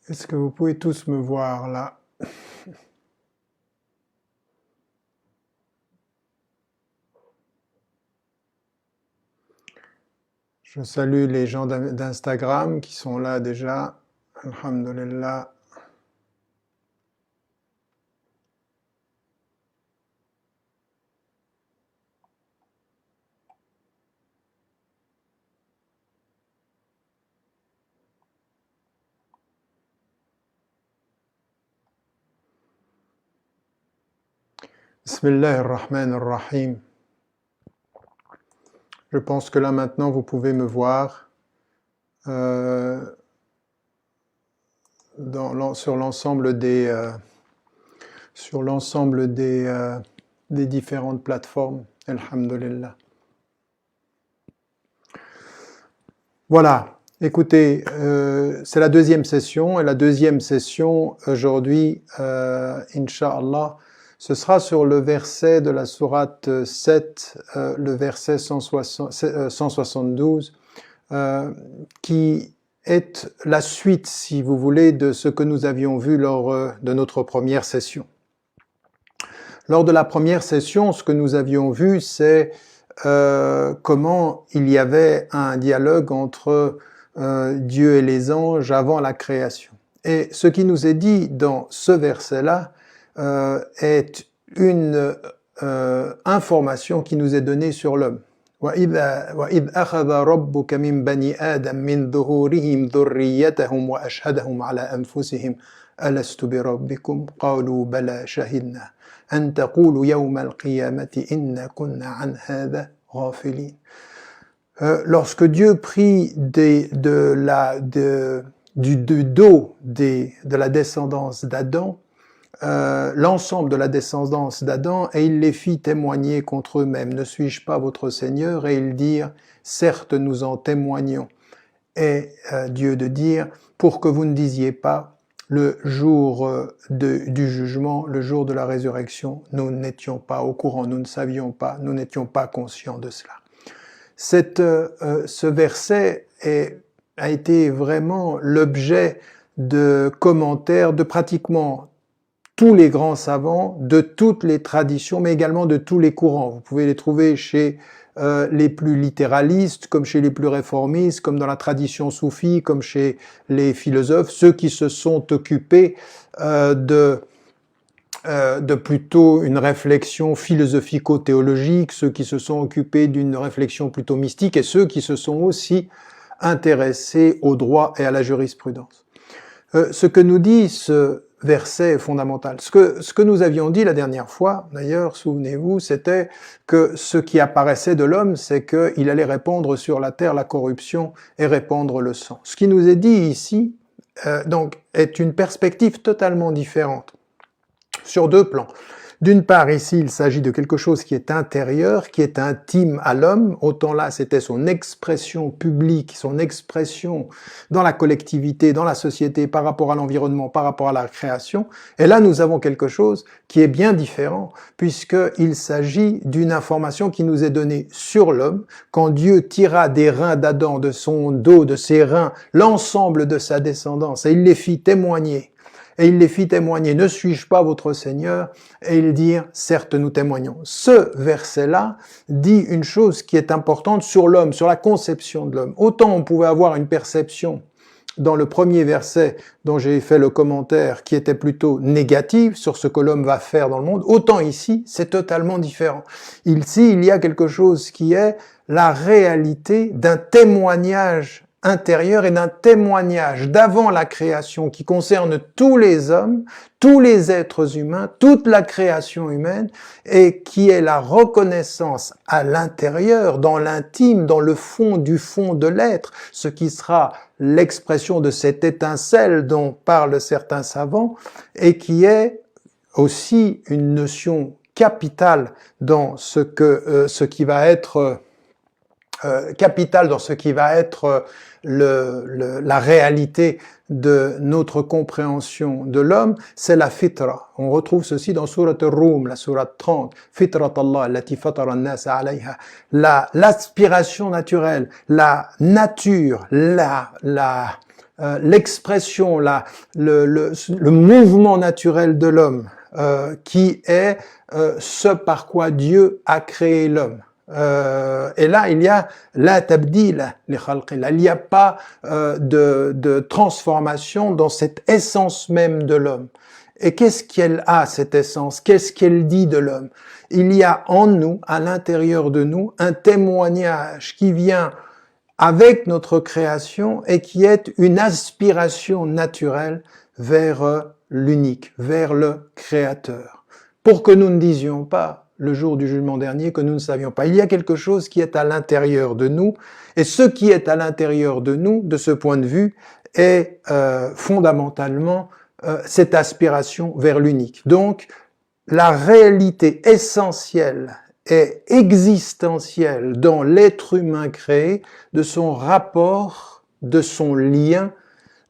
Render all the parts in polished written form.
Est-ce que vous pouvez tous me voir là? Je salue les gens d'Instagram qui sont là déjà. Alhamdulillah. Bismillah ar-Rahman ar-Rahim. Je pense que là maintenant vous pouvez me voir sur l'ensemble des différentes plateformes. Alhamdulillah. Voilà. Écoutez, c'est la deuxième session et la deuxième session aujourd'hui, Inch'Allah, ce sera sur le verset de la sourate 7, le verset 172, qui est la suite, si vous voulez, de ce que nous avions vu lors de notre première session. Lors de la première session, ce que nous avions vu, c'est comment il y avait un dialogue entre Dieu et les anges avant la création. Et ce qui nous est dit dans ce verset-là est une information qui nous est donnée sur l'homme. وَإِذْ أَخَذَ رَبُّكَ مِنْ بَنِي آدَمَ مِنْ ظُهُورِهِمْ ذُرِّيَّتَهُمْ وَأَشْهَدَهُمْ عَلَى أَنفُسِهِمْ أَلَسْتُ بِرَبِّكُمْ قَالُوا بَلَى شَهِدْنَا أَنْ تَقُولُوا يَوْمَ الْقِيَامَةِ إِنَّا كُنَّا عَنْ هَذَا غَافِلِينَ. Lorsque Dieu prit de la descendance d'Adam, l'ensemble de la descendance d'Adam, et il les fit témoigner contre eux-mêmes. Ne suis-je pas votre Seigneur? Et ils dirent, certes nous en témoignons. Et Dieu de dire, pour que vous ne disiez pas, le jour du jugement, le jour de la résurrection, nous n'étions pas au courant, nous ne savions pas, nous n'étions pas conscients de cela. Ce verset a été vraiment l'objet de commentaires de pratiquement tous les grands savants, de toutes les traditions, mais également de tous les courants. Vous pouvez les trouver chez les plus littéralistes, comme chez les plus réformistes, comme dans la tradition soufie, comme chez les philosophes, ceux qui se sont occupés de plutôt une réflexion philosophico-théologique, ceux qui se sont occupés d'une réflexion plutôt mystique, et ceux qui se sont aussi intéressés au droit et à la jurisprudence. Ce que nous dit ce verset est fondamental. Ce que nous avions dit la dernière fois, d'ailleurs, souvenez-vous, c'était que ce qui apparaissait de l'homme, c'est qu'il allait répandre sur la terre la corruption et répandre le sang. Ce qui nous est dit ici, donc, est une perspective totalement différente, sur deux plans. D'une part, ici, il s'agit de quelque chose qui est intérieur, qui est intime à l'homme. Autant là, c'était son expression publique, son expression dans la collectivité, dans la société, par rapport à l'environnement, par rapport à la création. Et là, nous avons quelque chose qui est bien différent, puisqu'il s'agit d'une information qui nous est donnée sur l'homme. Quand Dieu tira des reins d'Adam, de son dos, de ses reins, l'ensemble de sa descendance, et il les fit témoigner. Et il les fit témoigner, ne suis-je pas votre Seigneur? Et ils dirent, certes nous témoignons. Ce verset-là dit une chose qui est importante sur l'homme, sur la conception de l'homme. Autant on pouvait avoir une perception dans le premier verset dont j'ai fait le commentaire qui était plutôt négative sur ce que l'homme va faire dans le monde, autant ici c'est totalement différent. Ici il y a quelque chose qui est la réalité d'un témoignage intérieur et d'un témoignage d'avant la création qui concerne tous les hommes, tous les êtres humains, toute la création humaine et qui est la reconnaissance à l'intérieur, dans l'intime, dans le fond du fond de l'être, ce qui sera l'expression de cette étincelle dont parlent certains savants et qui est aussi une notion capitale dans ce qui va être capital dans ce qui va être la réalité de notre compréhension de l'homme, c'est la fitra. On retrouve ceci dans Surat al-Rum, la Surat 30. Fitrat Allah, allati fatara an-nas alayha. L'aspiration naturelle, la nature, l'expression, le mouvement naturel de l'homme, qui est ce par quoi Dieu a créé l'homme. Et là, il y a la tabdil li khalqillah. Il n'y a pas de transformation dans cette essence même de l'homme. Et qu'est-ce qu'elle a, cette essence? Qu'est-ce qu'elle dit de l'homme? Il y a en nous, à l'intérieur de nous, un témoignage qui vient avec notre création et qui est une aspiration naturelle vers l'unique, vers le Créateur. Pour que nous ne disions pas, le jour du jugement dernier, que nous ne savions pas. Il y a quelque chose qui est à l'intérieur de nous, et ce qui est à l'intérieur de nous, de ce point de vue, est fondamentalement cette aspiration vers l'unique. Donc, la réalité essentielle et existentielle dans l'être humain créé, de son rapport, de son lien,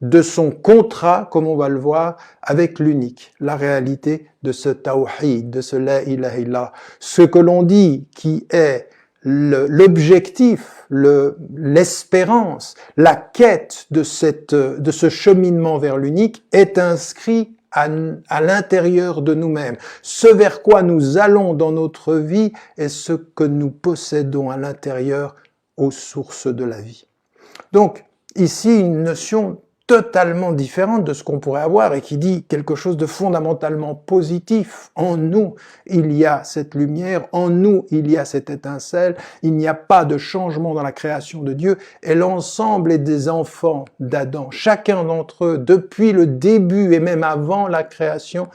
de son contrat, comme on va le voir, avec l'unique, la réalité de ce tawhid, de ce la ilaha illallah. Ce que l'on dit qui est l'objectif, l'espérance, la quête de ce cheminement vers l'unique est inscrit à l'intérieur de nous-mêmes. Ce vers quoi nous allons dans notre vie est ce que nous possédons à l'intérieur aux sources de la vie. Donc, ici, une notion totalement différente de ce qu'on pourrait avoir et qui dit quelque chose de fondamentalement positif. En nous, il y a cette lumière, en nous, il y a cette étincelle, il n'y a pas de changement dans la création de Dieu et l'ensemble est des enfants d'Adam. Chacun d'entre eux, depuis le début et même avant la création,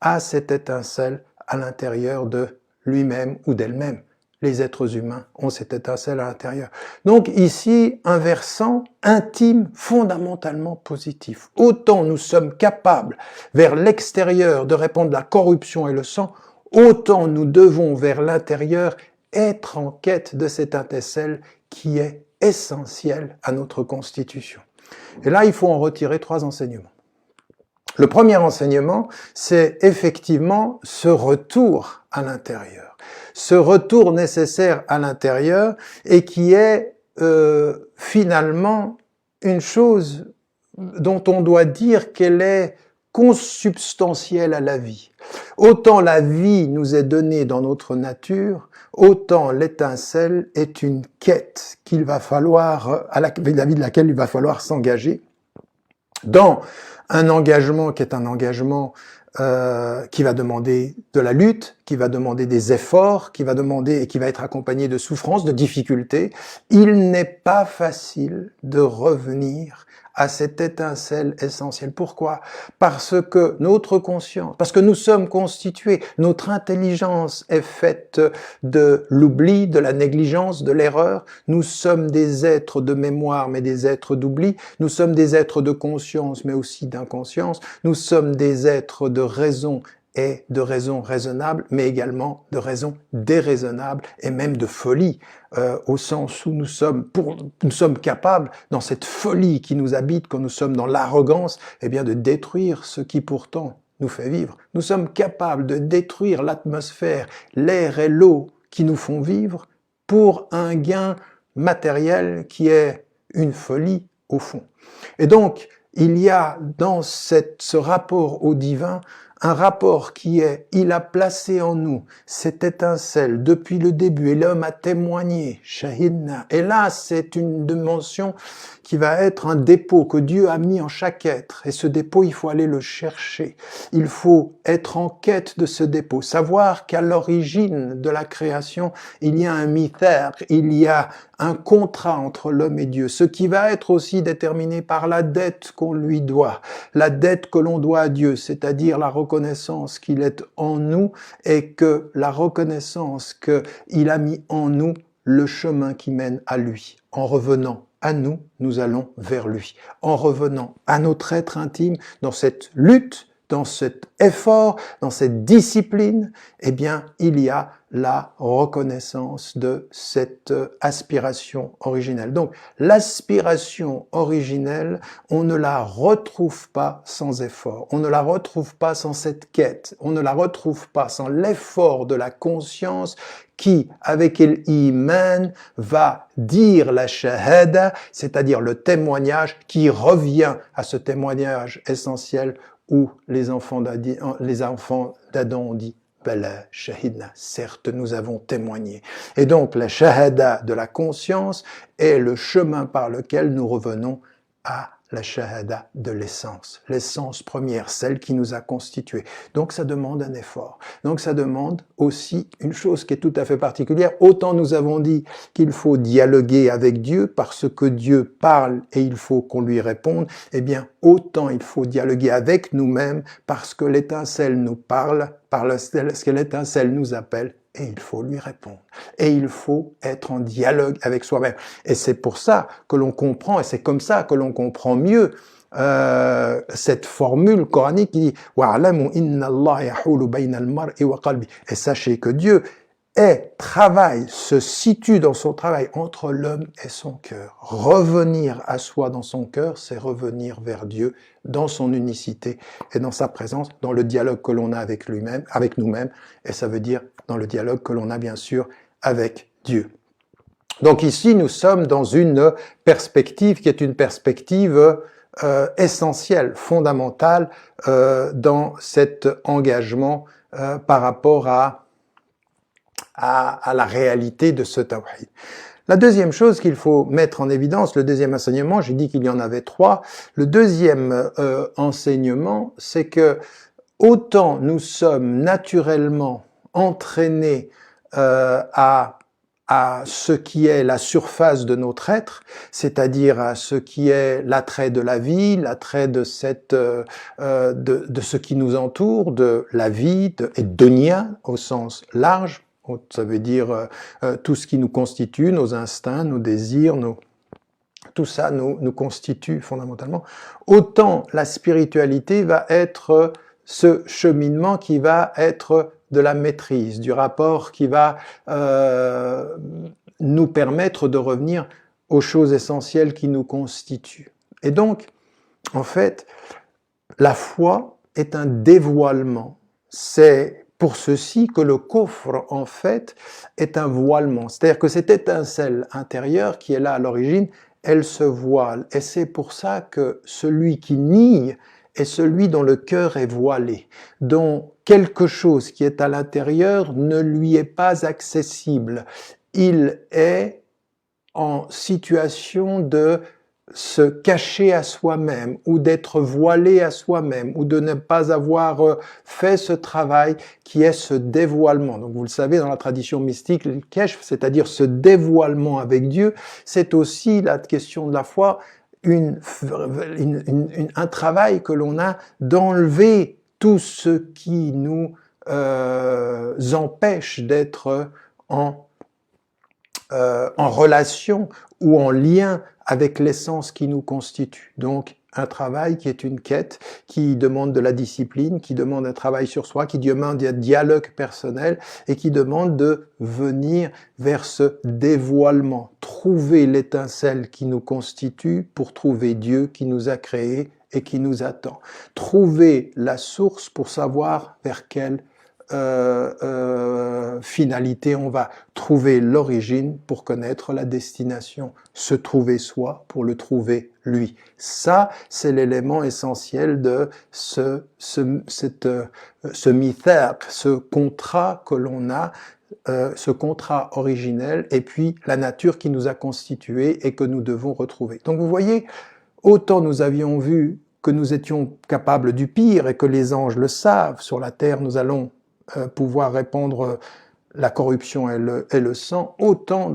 a cette étincelle à l'intérieur de lui-même ou d'elle-même. Les êtres humains ont cette étincelle à l'intérieur. Donc ici, un versant intime, fondamentalement positif. Autant nous sommes capables vers l'extérieur de répandre la corruption et le sang, autant nous devons vers l'intérieur être en quête de cette étincelle qui est essentielle à notre constitution. Et là, il faut en retirer 3 enseignements. Le premier enseignement, c'est effectivement ce retour à l'intérieur. Ce retour nécessaire à l'intérieur et qui est finalement une chose dont on doit dire qu'elle est consubstantielle à la vie. Autant la vie nous est donnée dans notre nature, autant l'étincelle est une quête qu'il va falloir, vis-à-vis de laquelle il va falloir s'engager dans un engagement qui est un engagement qui va demander de la lutte, qui va demander des efforts, qui va demander et qui va être accompagné de souffrances, de difficultés. Il n'est pas facile de revenir à cette étincelle essentielle. Pourquoi? Parce que notre conscience, parce que nous sommes constitués, notre intelligence est faite de l'oubli, de la négligence, de l'erreur. Nous sommes des êtres de mémoire, mais des êtres d'oubli. Nous sommes des êtres de conscience, mais aussi d'inconscience. Nous sommes des êtres de raison et de raison raisonnable, mais également de raison déraisonnable et même de folie, au sens où nous sommes capables, dans cette folie qui nous habite, quand nous sommes dans l'arrogance, eh bien de détruire ce qui pourtant nous fait vivre. Nous sommes capables de détruire l'atmosphère, l'air et l'eau qui nous font vivre pour un gain matériel qui est une folie au fond. Et donc, il y a dans ce rapport au divin un rapport qui est, il a placé en nous cette étincelle depuis le début et l'homme a témoigné, shahidna. Et là, c'est une dimension qui va être un dépôt que Dieu a mis en chaque être. Et ce dépôt, il faut aller le chercher. Il faut être en quête de ce dépôt. Savoir qu'à l'origine de la création, il y a un mithaq, il y a un contrat entre l'homme et Dieu. Ce qui va être aussi déterminé par la dette qu'on lui doit. La dette que l'on doit à Dieu, c'est-à-dire la reconnaissance qu'il est en nous et que la reconnaissance qu'il a mis en nous le chemin qui mène à lui. En revenant à nous, nous allons vers lui. En revenant à notre être intime, dans cette lutte, dans cet effort, dans cette discipline, eh bien, il y a la reconnaissance de cette aspiration originelle. Donc, l'aspiration originelle, on ne la retrouve pas sans effort, on ne la retrouve pas sans cette quête, on ne la retrouve pas sans l'effort de la conscience qui, avec l'iman, va dire la shahada, c'est-à-dire le témoignage qui revient à ce témoignage essentiel où les enfants d'Adam ont dit Bala shahidna, certes nous avons témoigné. Et donc la shahada de la conscience est le chemin par lequel nous revenons à la shahada de l'essence première, celle qui nous a constitués. Donc ça demande un effort. Donc ça demande aussi une chose qui est tout à fait particulière. Autant nous avons dit qu'il faut dialoguer avec Dieu parce que Dieu parle et il faut qu'on lui réponde, eh bien autant il faut dialoguer avec nous-mêmes parce que l'étincelle nous parle, parce que l'étincelle nous appelle, et il faut lui répondre. Et il faut être en dialogue avec soi-même. Et c'est pour ça que l'on comprend, et c'est comme ça que l'on comprend mieux cette formule coranique qui dit « Wa'alamu inna Allah yahulu bayna al-mar'i wa qalbi » et sachez que Dieu se situe dans son travail entre l'homme et son cœur. Revenir à soi dans son cœur, c'est revenir vers Dieu dans son unicité et dans sa présence, dans le dialogue que l'on a avec lui-même, avec nous-mêmes, et ça veut dire dans le dialogue que l'on a bien sûr avec Dieu. Donc ici, nous sommes dans une perspective qui est une perspective essentielle, fondamentale dans cet engagement par rapport à la réalité de ce tawhid. La deuxième chose qu'il faut mettre en évidence, le deuxième enseignement, j'ai dit qu'il y en avait trois, le deuxième enseignement, c'est que autant nous sommes naturellement entraînés à ce qui est la surface de notre être, c'est-à-dire à ce qui est l'attrait de la vie, l'attrait de de ce qui nous entoure, de la vie, et dunya au sens large. Ça veut dire tout ce qui nous constitue, nos instincts, nos désirs, tout ça nous constitue fondamentalement. Autant la spiritualité va être ce cheminement qui va être de la maîtrise, du rapport qui va nous permettre de revenir aux choses essentielles qui nous constituent. Et donc, en fait, la foi est un dévoilement. C'est pour ceci que le kufr, en fait, est un voilement. C'est-à-dire que cette étincelle intérieure qui est là à l'origine, elle se voile. Et c'est pour ça que celui qui nie est celui dont le cœur est voilé, dont quelque chose qui est à l'intérieur ne lui est pas accessible. Il est en situation de se cacher à soi-même ou d'être voilé à soi-même ou de ne pas avoir fait ce travail qui est ce dévoilement. Donc vous le savez, dans la tradition mystique, le keshf, c'est-à-dire ce dévoilement avec Dieu, c'est aussi la question de la foi, un travail que l'on a d'enlever tout ce qui nous empêche d'être en relation ou en lien avec l'essence qui nous constitue. Donc, un travail qui est une quête, qui demande de la discipline, qui demande un travail sur soi, qui demande un dialogue personnel et qui demande de venir vers ce dévoilement, trouver l'étincelle qui nous constitue pour trouver Dieu qui nous a créés et qui nous attend. Trouver la source pour savoir vers quelle finalité on va, trouver l'origine pour connaître la destination, se trouver soi pour le trouver lui. Ça, c'est l'élément essentiel de ce mithaq, ce contrat que l'on a, ce contrat originel, et puis la nature qui nous a constitués et que nous devons retrouver. Donc vous voyez, autant nous avions vu que nous étions capables du pire et que les anges le savent, sur la terre nous allons pouvoir répandre la corruption et le sang, autant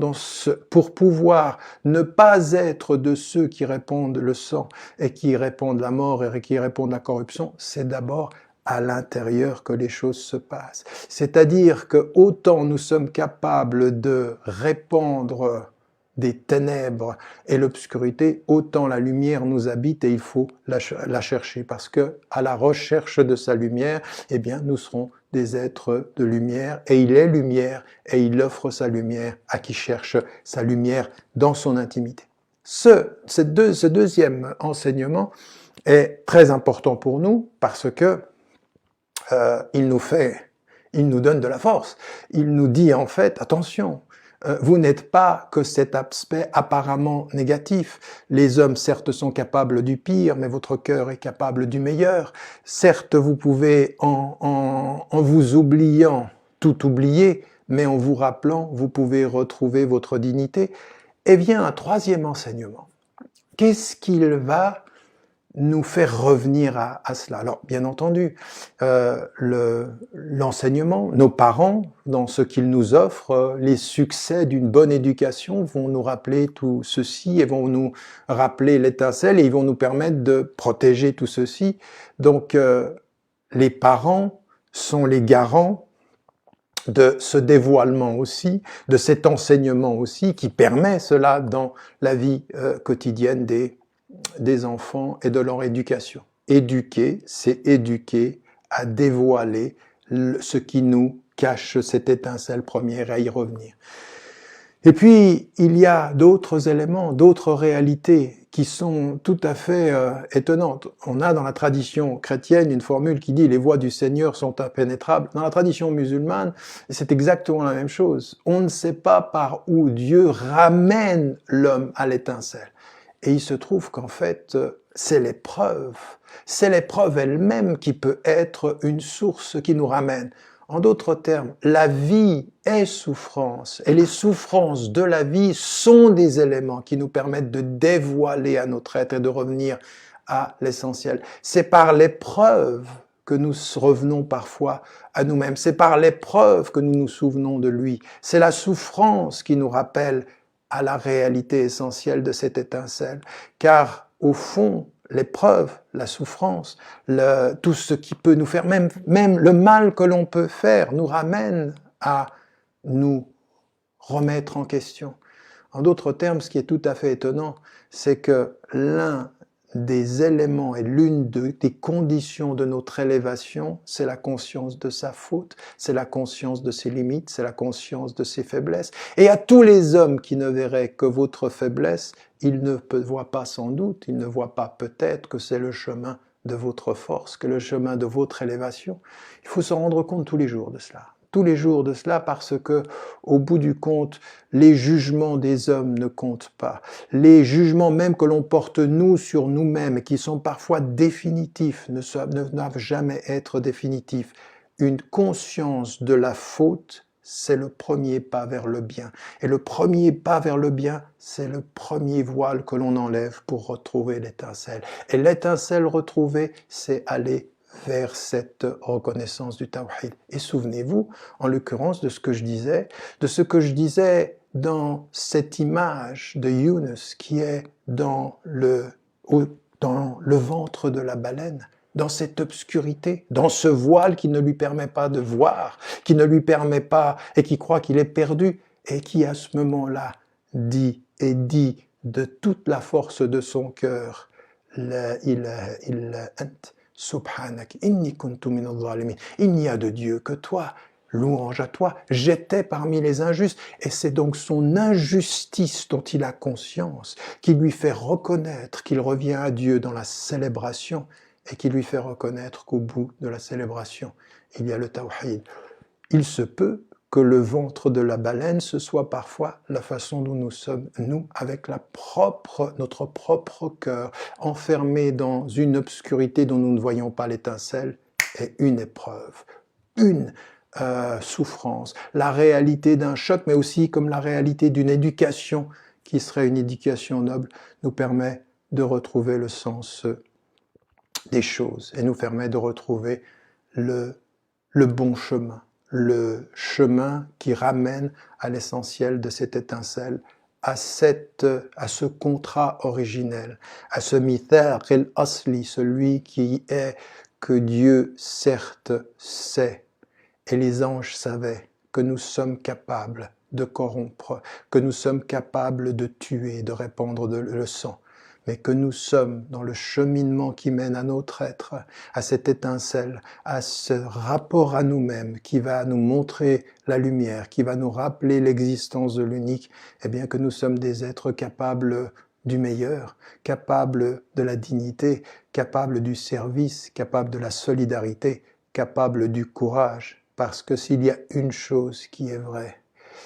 pour pouvoir ne pas être de ceux qui répandent le sang et qui répandent la mort et qui répandent la corruption, c'est d'abord à l'intérieur que les choses se passent. C'est-à-dire que autant nous sommes capables de répandre des ténèbres et l'obscurité, autant la lumière nous habite et il faut la chercher parce que à la recherche de sa lumière, eh bien, nous serons des êtres de lumière, et il est lumière, et il offre sa lumière à qui cherche sa lumière dans son intimité. Ce deuxième enseignement est très important pour nous parce que il nous donne de la force. Il nous dit en fait, attention, vous n'êtes pas que cet aspect apparemment négatif. Les hommes, certes, sont capables du pire, mais votre cœur est capable du meilleur. Certes, vous pouvez, en vous oubliant, tout oublier, mais en vous rappelant, vous pouvez retrouver votre dignité. Et vient un troisième enseignement. Qu'est-ce qu'il va nous faire revenir à cela? Alors, bien entendu, l'enseignement, nos parents, dans ce qu'ils nous offrent, les succès d'une bonne éducation vont nous rappeler tout ceci et vont nous rappeler l'étincelle et ils vont nous permettre de protéger tout ceci. Donc, les parents sont les garants de ce dévoilement aussi, de cet enseignement aussi, qui permet cela dans la vie quotidienne des enfants et de leur éducation. Éduquer, c'est éduquer à dévoiler ce qui nous cache cette étincelle première, à y revenir. Et puis, il y a d'autres éléments, d'autres réalités qui sont tout à fait étonnantes. On a dans la tradition chrétienne une formule qui dit « les voies du Seigneur sont impénétrables ». Dans la tradition musulmane, c'est exactement la même chose. On ne sait pas par où Dieu ramène l'homme à l'étincelle. Et il se trouve qu'en fait, c'est l'épreuve elle-même qui peut être une source qui nous ramène. En d'autres termes, la vie est souffrance et les souffrances de la vie sont des éléments qui nous permettent de dévoiler à notre être et de revenir à l'essentiel. C'est par l'épreuve que nous revenons parfois à nous-mêmes. C'est par l'épreuve que nous nous souvenons de lui. C'est la souffrance qui nous rappelle à la réalité essentielle de cette étincelle. Car au fond, l'épreuve, la souffrance, tout ce qui peut nous faire, même le mal que l'on peut faire, nous ramène à nous remettre en question. En d'autres termes, ce qui est tout à fait étonnant, c'est que l'un des éléments et l'une des conditions de notre élévation, c'est la conscience de sa faute, c'est la conscience de ses limites, c'est la conscience de ses faiblesses. Et à tous les hommes qui ne verraient que votre faiblesse, ils ne voient pas sans doute, ils ne voient pas peut-être que c'est le chemin de votre force, que le chemin de votre élévation. Il faut se rendre compte tous les jours de cela. Tous les jours de cela parce que, au bout du compte, les jugements des hommes ne comptent pas. Les jugements même que l'on porte nous sur nous-mêmes et qui sont parfois définitifs ne doivent jamais être définitifs. Une conscience de la faute, c'est le premier pas vers le bien. Et le premier pas vers le bien, c'est le premier voile que l'on enlève pour retrouver l'étincelle. Et l'étincelle retrouvée, c'est aller vers cette reconnaissance du tawhid. Et souvenez-vous, en l'occurrence, de ce que je disais dans cette image de Yunus qui est dans le ventre de la baleine, dans cette obscurité, dans ce voile qui ne lui permet pas de voir, qui ne lui permet pas et qui croit qu'il est perdu, et qui à ce moment-là dit de toute la force de son cœur, La ilaha illa ant. Subhanak, inni kuntu minadh zalimin. Il n'y a de Dieu que toi. Louange à toi. J'étais parmi les injustes. Et c'est donc son injustice dont il a conscience qui lui fait reconnaître qu'il revient à Dieu dans la célébration et qui lui fait reconnaître qu'au bout de la célébration, il y a le tawhid. Il se peut que le ventre de la baleine, ce soit parfois la façon dont nous sommes, nous, avec notre propre cœur, enfermé dans une obscurité dont nous ne voyons pas l'étincelle, et une épreuve, une souffrance, la réalité d'un choc, mais aussi comme la réalité d'une éducation qui serait une éducation noble, nous permet de retrouver le sens des choses et nous permet de retrouver le bon chemin. Le chemin qui ramène à l'essentiel de cette étincelle, à ce contrat originel, à ce mithaq al-asli, celui qui est que Dieu certes sait, et les anges savaient que nous sommes capables de corrompre, que nous sommes capables de tuer, de répandre le sang, mais que nous sommes dans le cheminement qui mène à notre être, à cette étincelle, à ce rapport à nous-mêmes qui va nous montrer la lumière, qui va nous rappeler l'existence de l'unique, eh bien que nous sommes des êtres capables du meilleur, capables de la dignité, capables du service, capables de la solidarité, capables du courage. Parce que s'il y a une chose qui est vraie,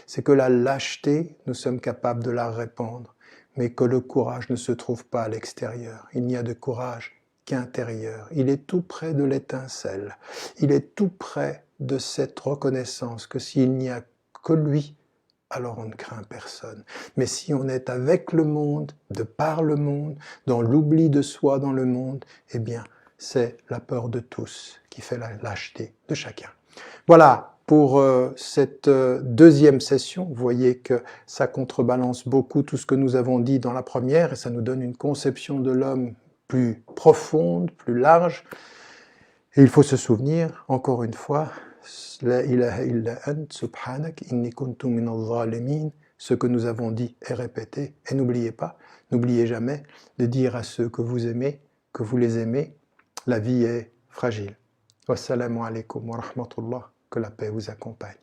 c'est que la lâcheté, nous sommes capables de la répandre, mais que le courage ne se trouve pas à l'extérieur. Il n'y a de courage qu'intérieur. Il est tout près de l'étincelle. Il est tout près de cette reconnaissance que s'il n'y a que lui, alors on ne craint personne. Mais si on est avec le monde, de par le monde, dans l'oubli de soi dans le monde, eh bien, c'est la peur de tous qui fait la lâcheté de chacun. Voilà pour cette deuxième session. Vous voyez que ça contrebalance beaucoup tout ce que nous avons dit dans la première et ça nous donne une conception de l'homme plus profonde, plus large. Et il faut se souvenir, encore une fois, La ilaha illa ant subhanak inni kuntu minaz zalimin. Ce que nous avons dit est répété. Et n'oubliez pas, n'oubliez jamais de dire à ceux que vous aimez, que vous les aimez, la vie est fragile. Wassalamu alaikum wa rahmatullah, que la paix vous accompagne.